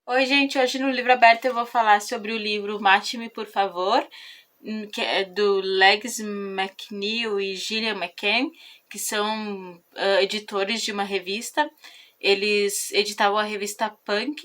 Oi, gente. Hoje no Livro Aberto eu vou falar sobre o livro Mate-me, por favor, que é do Legs McNeil e Gillian McCann, que são editores de uma revista. Eles editavam a revista Punk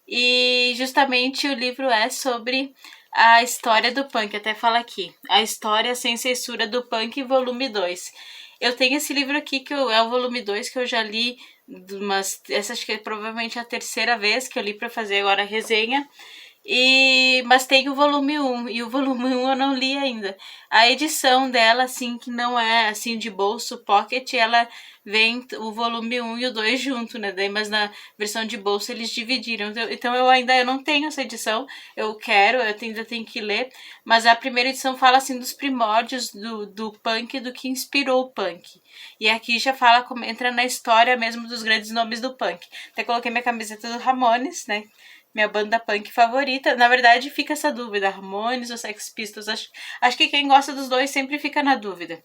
e justamente o livro é sobre a história do punk. Até fala aqui, a história sem censura do punk, volume 2. Eu tenho esse livro aqui, é o volume 2 que eu já li, essa acho que é provavelmente a terceira vez que eu li para fazer agora a resenha. Mas tem o volume um e o volume um eu não li ainda. A edição dela, assim, que não é assim de bolso, pocket, ela vem o volume um e o 2 junto, né? Mas na versão de bolso eles dividiram. Então eu não tenho essa edição. Ainda tenho que ler. Mas a primeira edição fala assim dos primórdios do punk, do que inspirou o punk. E aqui já fala, entra na história mesmo dos grandes nomes do punk. Até coloquei minha camiseta do Ramones, né? Minha banda punk favorita. Na verdade, fica essa dúvida: Ramones ou Sex Pistols? Acho que quem gosta dos dois sempre fica na dúvida.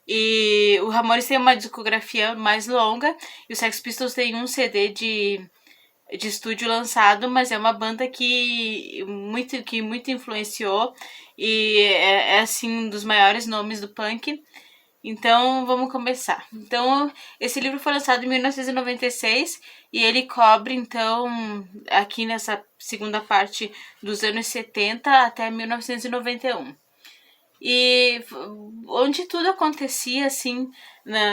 E o Ramones tem uma discografia mais longa e o Sex Pistols tem um CD de estúdio lançado, mas é uma banda que muito influenciou e é assim um dos maiores nomes do punk. Então, vamos começar. Então, esse livro foi lançado em 1996 e ele cobre, então, aqui nessa segunda parte dos anos 70 até 1991. E onde tudo acontecia, assim,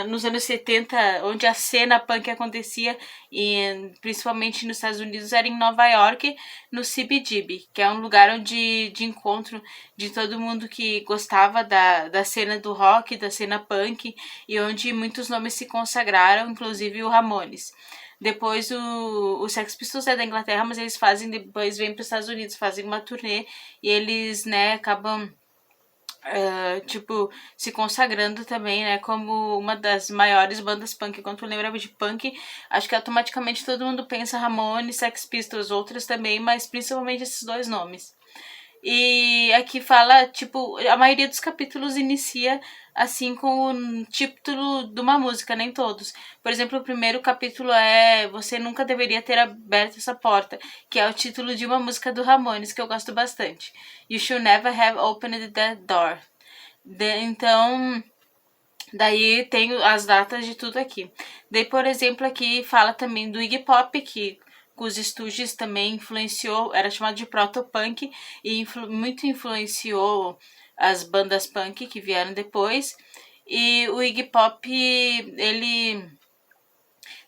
nos anos 70, onde a cena punk acontecia, e principalmente nos Estados Unidos, era em Nova York, no CBGB, que é um lugar de encontro de todo mundo que gostava da cena do rock, da cena punk, e onde muitos nomes se consagraram, inclusive o Ramones. Depois o Sex Pistols é da Inglaterra, mas depois vêm para os Estados Unidos, fazem uma turnê, e eles, né, acabam se consagrando também, né, como uma das maiores bandas punk. Quando tu lembra de punk, acho que automaticamente todo mundo pensa Ramones, Sex Pistols, outras também, mas principalmente esses dois nomes. E aqui fala, tipo, a maioria dos capítulos inicia assim com o título de uma música, nem todos. Por exemplo, o primeiro capítulo é Você Nunca Deveria Ter Aberto Essa Porta, que é o título de uma música do Ramones, que eu gosto bastante. You Should Never Have Opened That Door. Então, daí tem as datas de tudo aqui. Daí, por exemplo, aqui fala também do Iggy Pop, que os Stooges também influenciou, era chamado de protopunk e muito influenciou as bandas punk que vieram depois. E o Iggy Pop, ele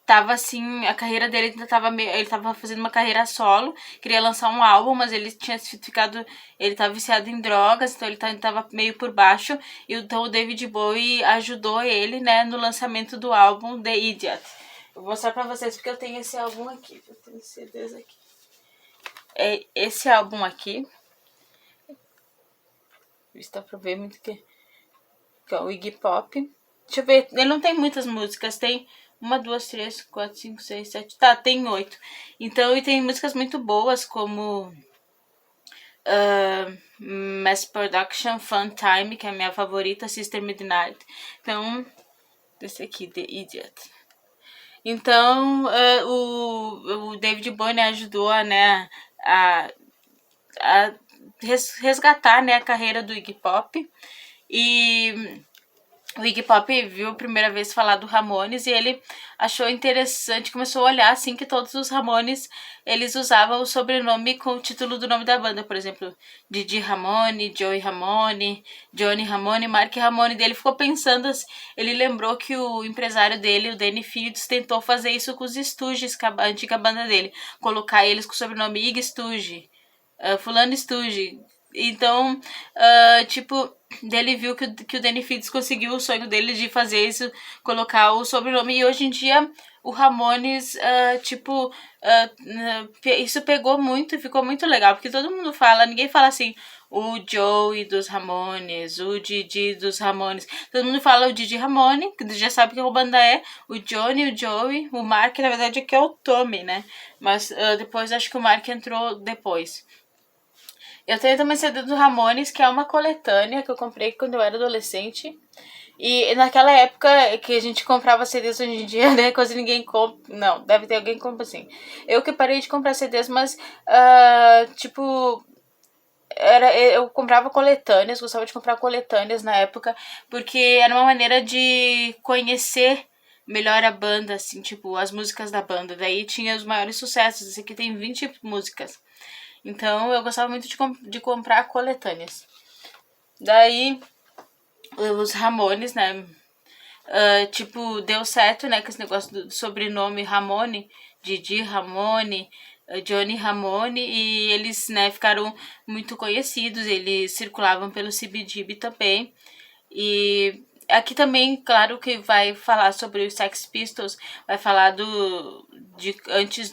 tava assim, a carreira dele ainda tava ele tava fazendo uma carreira solo, queria lançar um álbum, mas ele tinha ficado, ele tava viciado em drogas, então ele tava meio por baixo, e então o David Bowie ajudou ele, né, no lançamento do álbum The Idiot. Eu vou mostrar pra vocês porque eu tenho esse álbum aqui, eu tenho CDs aqui. É esse álbum aqui, está pra ver muito que é o Iggy Pop. Deixa eu ver, ele não tem muitas músicas, tem uma, duas, três, quatro, cinco, seis, sete. Tá, tem oito. Então, e tem músicas muito boas, como Mass Production, Fun Time, que é a minha favorita, Sister Midnight. Então, esse aqui, The Idiot. Então, o David Bowie, né, ajudou a, a resgatar, né, a carreira do Iggy Pop. E o Iggy Pop viu a primeira vez falar do Ramones e ele achou interessante, começou a olhar assim que todos os Ramones, eles usavam o sobrenome com o título do nome da banda, por exemplo, Didi Ramone, Joey Ramone, Johnny Ramone, Mark Ramone. Dele ficou pensando assim, ele lembrou que o empresário dele, o Danny Fields, tentou fazer isso com os Stooges, a antiga banda dele, colocar eles com o sobrenome Iggy Stooge, fulano Stooge. Então, dele viu que o Danny Fields conseguiu o sonho dele de fazer isso, colocar o sobrenome. E hoje em dia, o Ramones, isso pegou muito e ficou muito legal. Porque todo mundo fala, ninguém fala assim, o Joey dos Ramones, o Didi dos Ramones. Todo mundo fala o Didi Ramone, que já sabe que a banda é. O Johnny, o Joey, o Mark, na verdade, aqui é o Tommy, né? Mas depois acho que o Mark entrou depois. Eu tenho também CD do Ramones, que é uma coletânea que eu comprei quando eu era adolescente. E naquela época que a gente comprava CDs, hoje em dia, né, quase ninguém compra. Não, deve ter alguém que compra assim. Eu que parei de comprar CDs, mas, tipo, eu comprava coletâneas, gostava de comprar coletâneas na época, porque era uma maneira de conhecer melhor a banda, assim, tipo, as músicas da banda. Daí tinha os maiores sucessos, esse aqui tem 20 músicas. Então eu gostava muito de comprar coletâneas. Daí os Ramones, né? Tipo, deu certo, né? Com esse negócio do sobrenome Ramone, Didi Ramone, Johnny Ramone, e eles, né, ficaram muito conhecidos. Eles circulavam pelo CBGB também. E aqui também, claro que vai falar sobre os Sex Pistols, vai falar antes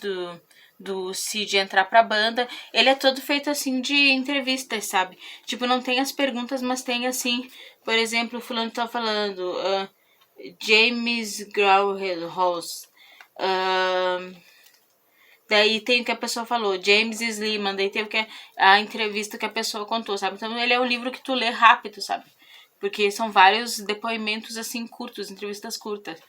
do Sid entrar pra banda. Ele é todo feito assim de entrevistas, sabe? Tipo, não tem as perguntas, mas tem assim, por exemplo, o fulano tá falando, James Grauhaus. Daí tem o que a pessoa falou, James Sliman, daí tem o que a entrevista que a pessoa contou, sabe? Então ele é um livro que tu lê rápido, sabe? Porque são vários depoimentos assim curtos, entrevistas curtas.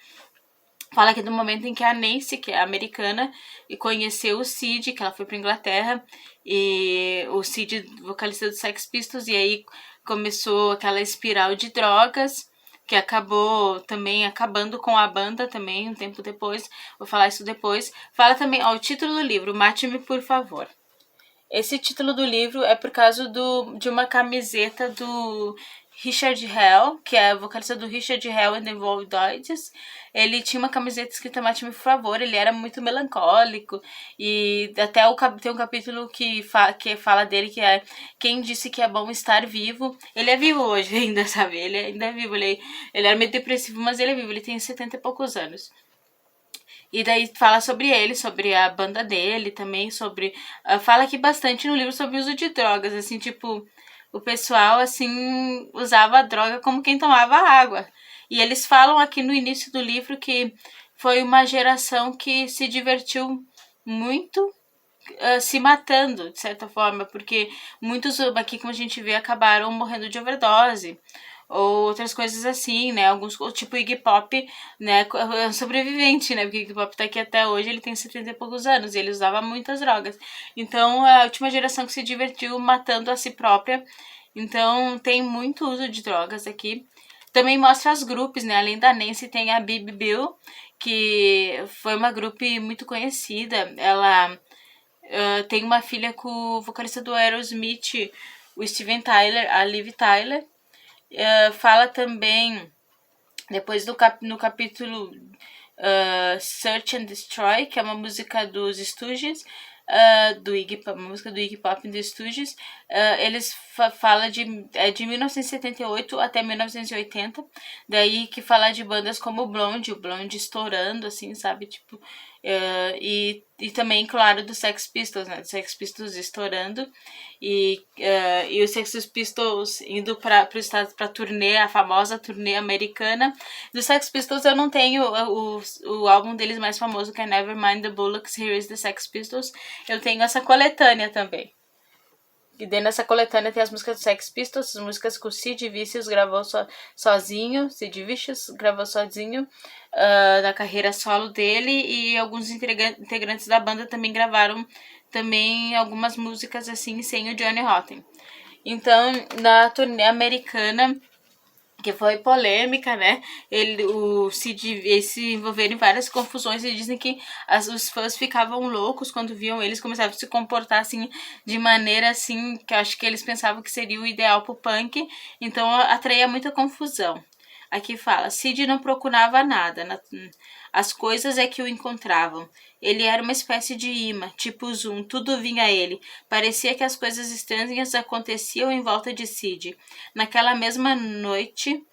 Fala aqui do momento em que a Nancy, que é americana, e conheceu o Sid, que ela foi pra Inglaterra, e o Sid, vocalista do Sex Pistols, e aí começou aquela espiral de drogas, que acabou também acabando com a banda também, um tempo depois. Vou falar isso depois. Fala também, ó, o título do livro, Mate-me por favor. Esse título do livro é por causa de uma camiseta do Richard Hell, que é o vocalista do Richard Hell and the Voidoids. Ele tinha uma camiseta escrita Mate-me por favor, ele era muito melancólico. E até tem um capítulo que fala dele, que é Quem Disse Que É Bom Estar Vivo. Ele é vivo hoje ainda, sabe? Ele ainda é vivo. Ele era meio depressivo, mas ele é vivo. Ele tem 70 e poucos anos. E daí fala sobre ele, sobre a banda dele também, sobre... fala aqui bastante no livro sobre o uso de drogas, assim, tipo... O pessoal, assim, usava a droga como quem tomava água. E eles falam aqui no início do livro que foi uma geração que se divertiu muito se matando, de certa forma, porque muitos aqui, como a gente vê, acabaram morrendo de overdose ou outras coisas assim, né? Alguns, tipo Iggy Pop, né? É um sobrevivente, né? Porque Iggy Pop tá aqui até hoje, ele tem 70 e poucos anos, e ele usava muitas drogas. Então, é a última geração que se divertiu matando a si própria. Então, tem muito uso de drogas aqui. Também mostra as grupos, né? Além da Nancy, tem a Bibi Bill, que foi uma grupo muito conhecida. Ela tem uma filha com o vocalista do Aerosmith, o Steven Tyler, a Liv Tyler. Fala também, depois no capítulo Search and Destroy, que é uma música dos Stooges, uma música do Iggy Pop e dos Stooges. Eles falam de 1978 até 1980, daí que fala de bandas como o Blonde estourando, assim, sabe, tipo, e também, claro, do Sex Pistols, né, do Sex Pistols estourando, e os Sex Pistols indo para os Estados para turnê, a famosa turnê americana. Do Sex Pistols eu não tenho o álbum deles mais famoso, que é Nevermind the Bollocks, Here is the Sex Pistols. Eu tenho essa coletânea também. E dentro dessa coletânea tem as músicas do Sex Pistols, as músicas que o Sid Vicious gravou sozinho, Sid Vicious gravou sozinho, da carreira solo dele, e alguns integrantes da banda também gravaram também algumas músicas assim, sem o Johnny Rotten. Então, na turnê americana, que foi polêmica, né? O Sid se envolveram em várias confusões e dizem que os fãs ficavam loucos quando viam eles, começavam a se comportar assim de maneira assim que eu acho que eles pensavam que seria o ideal pro punk, então atraía muita confusão. Aqui fala, Sid não procurava nada, as coisas é que o encontravam. Ele era uma espécie de imã, tipo zoom, tudo vinha a ele. Parecia que as coisas estranhas aconteciam em volta de Sid. Naquela mesma noite...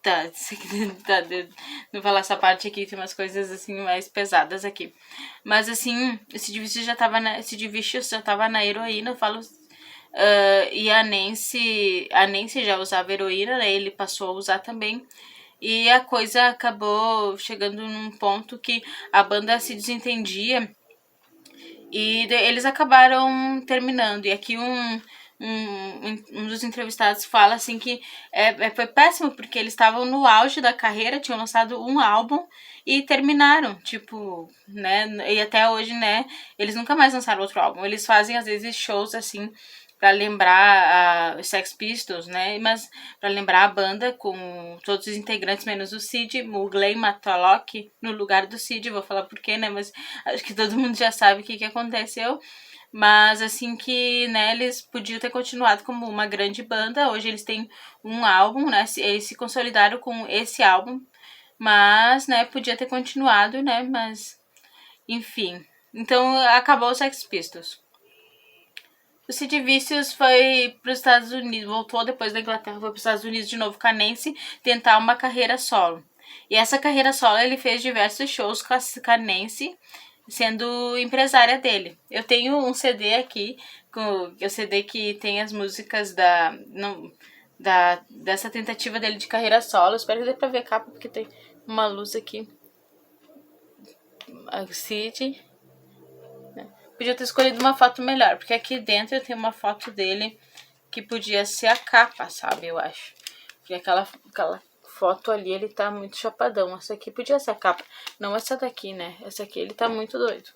Tá, não falar essa parte aqui, tem umas coisas assim mais pesadas aqui. Mas assim, esse Vicious já tava na heroína, eu falo... e a Nancy já usava heroína, né? Ele passou a usar também. E a coisa acabou chegando num ponto que a banda se desentendia e eles acabaram terminando. E aqui um dos entrevistados fala assim que foi péssimo, porque eles estavam no auge da carreira, tinham lançado um álbum e terminaram, tipo, né, e até hoje, né, eles nunca mais lançaram outro álbum. Eles fazem, às vezes, shows, assim, pra lembrar os Sex Pistols, né, mas pra lembrar a banda com todos os integrantes, menos o Sid, o Glenn Matlock no lugar do Sid, vou falar por quê, né, mas acho que todo mundo já sabe o que aconteceu. Mas assim que, né, eles podiam ter continuado como uma grande banda. Hoje eles têm um álbum, né? Eles se consolidaram com esse álbum. Mas, né, podia ter continuado, né? Mas, enfim. Então acabou os Sex Pistols. O Sid Vicious foi para os Estados Unidos, voltou depois da Inglaterra, foi para os Estados Unidos de novo com a Nancy, tentar uma carreira solo. E essa carreira solo ele fez diversos shows com a Nancy, sendo empresária dele. Eu tenho um CD aqui, o CD que tem as músicas dessa tentativa dele de carreira solo. Espero que dê pra ver a capa, porque tem uma luz aqui. A Sid. Podia ter escolhido uma foto melhor, porque aqui dentro tem uma foto dele que podia ser a capa, sabe? Eu acho. Porque aquela foto ali, ele tá muito chapadão. Essa aqui podia ser a capa. Não essa daqui, né? Essa aqui, ele tá muito doido.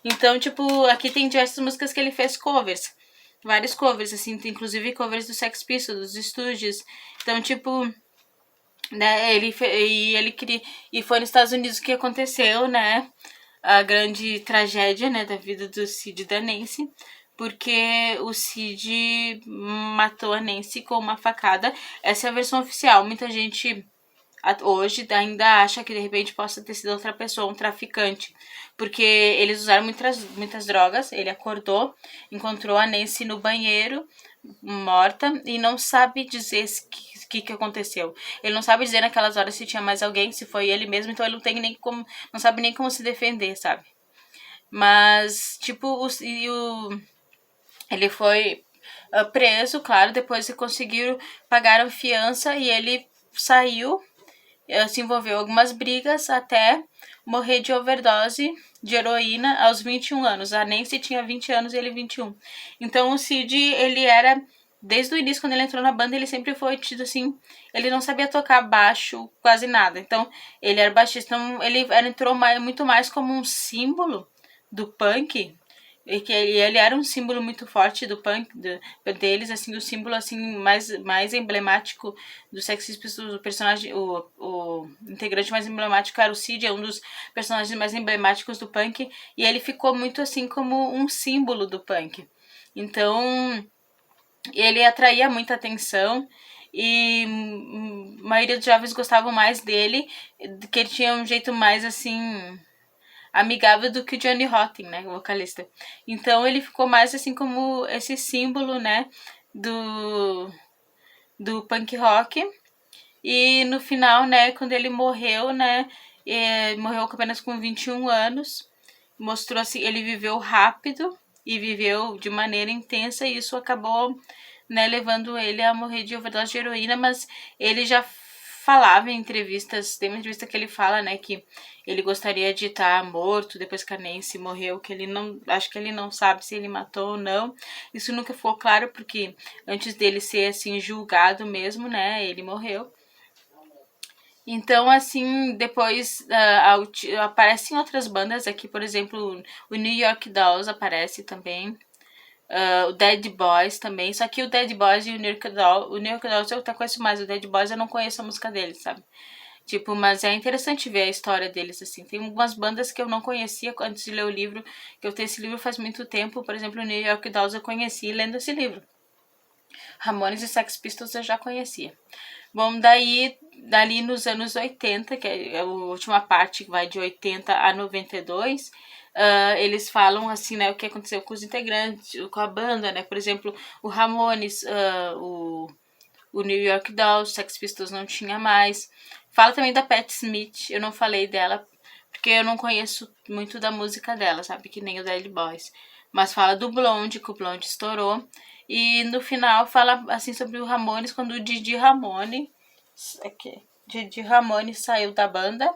Então, tipo, aqui tem diversas músicas que ele fez covers. Vários covers, assim, inclusive covers do Sex Pistols, dos Stooges. Então, tipo, né, ele foi nos Estados Unidos que aconteceu, né? A grande tragédia, né, da vida do Sid e da Nancy, porque o Sid matou a Nancy com uma facada. Essa é a versão oficial. Muita gente hoje ainda acha que de repente possa ter sido outra pessoa, um traficante, porque eles usaram muitas drogas. Ele acordou, encontrou a Nancy no banheiro, morta, e não sabe dizer o que aconteceu. Ele não sabe dizer naquelas horas se tinha mais alguém, se foi ele mesmo, então ele não tem nem como, não sabe nem como se defender, sabe? Mas, tipo, ele foi preso, claro, depois conseguiram pagar a fiança e ele saiu, se envolveu em algumas brigas até morrer de overdose de heroína aos 21 anos. A Nancy tinha 20 anos e ele 21. Então o Sid, ele era, desde o início, quando ele entrou na banda, ele sempre foi tido assim, ele não sabia tocar baixo, quase nada. Então ele era baixista, então ele entrou muito mais como um símbolo do punk. E que ele era um símbolo muito forte do punk deles, assim, o símbolo assim mais emblemático do Sex Pistols, o personagem, o integrante mais emblemático era o Sid, é um dos personagens mais emblemáticos do punk, e ele ficou muito assim como um símbolo do punk. Então, ele atraía muita atenção e a maioria dos jovens gostavam mais dele, que ele tinha um jeito mais assim amigável do que o Johnny Rotten, né, o vocalista. Então ele ficou mais assim como esse símbolo, né, do punk rock. E no final, né, quando ele morreu, né, morreu apenas com 21 anos, mostrou assim, ele viveu rápido e viveu de maneira intensa, e isso acabou, né, levando ele a morrer de overdose de heroína, mas ele já falava em entrevistas, tem uma entrevista que ele fala, né, que ele gostaria de estar morto depois que a Nancy morreu, que ele não, acho que ele não sabe se ele matou ou não. Isso nunca ficou claro, porque antes dele ser assim julgado mesmo, né, ele morreu. Então, assim, depois aparecem outras bandas aqui, por exemplo, o New York Dolls aparece também. O Dead Boys também. Só que o Dead Boys e o New York Dolls eu até conheço mais. O Dead Boys eu não conheço a música deles, sabe? Tipo, mas é interessante ver a história deles, assim. Tem algumas bandas que eu não conhecia antes de ler o livro, que eu tenho esse livro faz muito tempo. Por exemplo, o New York Dolls eu conheci lendo esse livro. Ramones e Sex Pistols eu já conhecia. Bom, daí, dali nos anos 80, que é a última parte que vai de 80 a 92, eles falam assim, né, o que aconteceu com os integrantes, com a banda, né, por exemplo, o Ramones, o New York Dolls, Sex Pistols não tinha mais. Fala também da Patti Smith, eu não falei dela, porque eu não conheço muito da música dela, sabe, que nem o Dead Boys. Mas fala do Blonde, que o Blonde estourou. E no final fala assim sobre o Ramones, quando o Didi Ramone saiu da banda.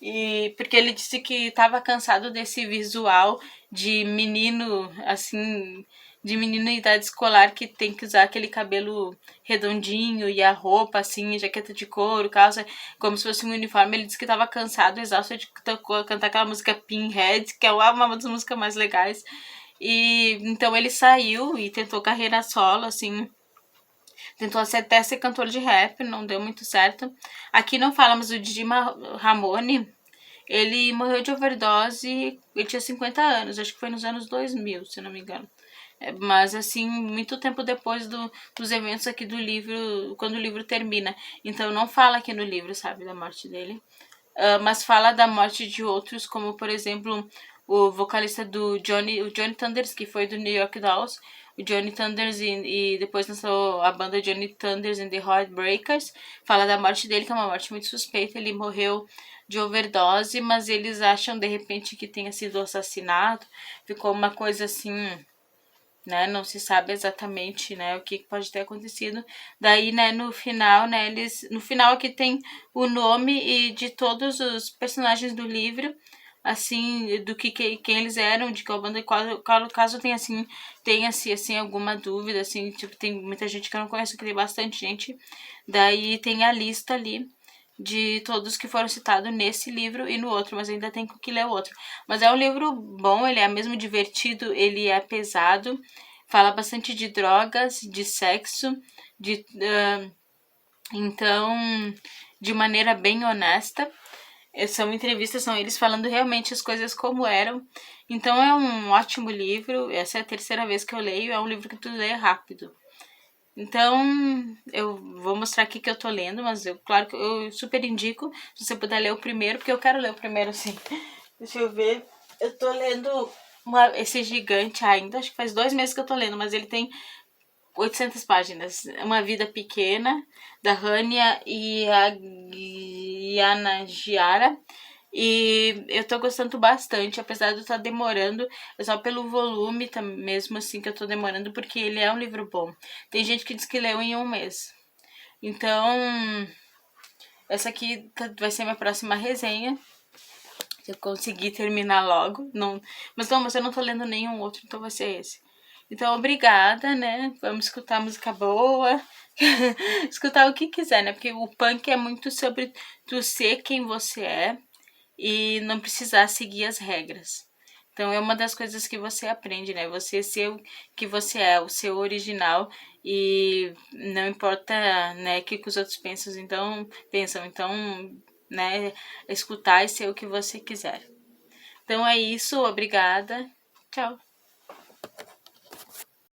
E porque ele disse que estava cansado desse visual de menino, assim, de menino em idade escolar que tem que usar aquele cabelo redondinho e a roupa, assim, jaqueta de couro, calça, como se fosse um uniforme. Ele disse que estava cansado, exausto de cantar aquela música Pinhead, que é uma das músicas mais legais. E então ele saiu e tentou carreira solo, assim, tentou até ser cantor de rap, não deu muito certo. Aqui não falamos do Didi Ramone. Ele morreu de overdose, ele tinha 50 anos, acho que foi nos anos 2000, se não me engano. Mas assim, muito tempo depois dos eventos aqui do livro, quando o livro termina. Então não fala aqui no livro, sabe, da morte dele. Mas fala da morte de outros, como por exemplo o vocalista do o Johnny Thunders, que foi do New York Dolls, o Johnny Thunders e depois lançou a banda Johnny Thunders and the Heartbreakers. Fala da morte dele, que é uma morte muito suspeita. Ele morreu de overdose, mas eles acham de repente que tenha sido assassinato. Ficou uma coisa assim, né? Não se sabe exatamente, né, o que pode ter acontecido. Daí, né, no final, né, no final aqui tem o nome e de todos os personagens do livro, assim, do que quem eles eram, de qual banda, caso tenha-se assim alguma dúvida, assim, tipo, tem muita gente que eu não conheço, que tem bastante gente. Daí tem a lista ali de todos que foram citados nesse livro e no outro, mas ainda tem que ler o outro. Mas é um livro bom, ele é mesmo divertido, ele é pesado, fala bastante de drogas, de sexo, de então, de maneira bem honesta. São entrevistas, são eles falando realmente as coisas como eram. Então é um ótimo livro, essa é a terceira vez que eu leio, é um livro que tu lê rápido. Então, eu vou mostrar aqui que eu tô lendo, mas claro que eu super indico se você puder ler o primeiro, porque eu quero ler o primeiro, sim. Deixa eu ver. Eu tô lendo esse gigante ainda, acho que faz 2 meses que eu tô lendo, mas ele tem 800 páginas. Uma Vida Pequena, da Hania e a Yanagiara. E eu tô gostando bastante, apesar de eu estar demorando, é só pelo volume mesmo assim que eu tô demorando, porque ele é um livro bom. Tem gente que diz que leu em 1 mês. Então, essa aqui vai ser minha próxima resenha. Se eu conseguir terminar logo. Não, mas eu não tô lendo nenhum outro, então vai ser esse. Então, obrigada, né? Vamos escutar música boa. Escutar o que quiser, né? Porque o punk é muito sobre tu ser quem você é e não precisar seguir as regras. Então é uma das coisas que você aprende, né? Você ser o que você é, o seu original e não importa, né, o que os outros pensam, então, né, escutar e ser o que você quiser. Então é isso, obrigada. Tchau.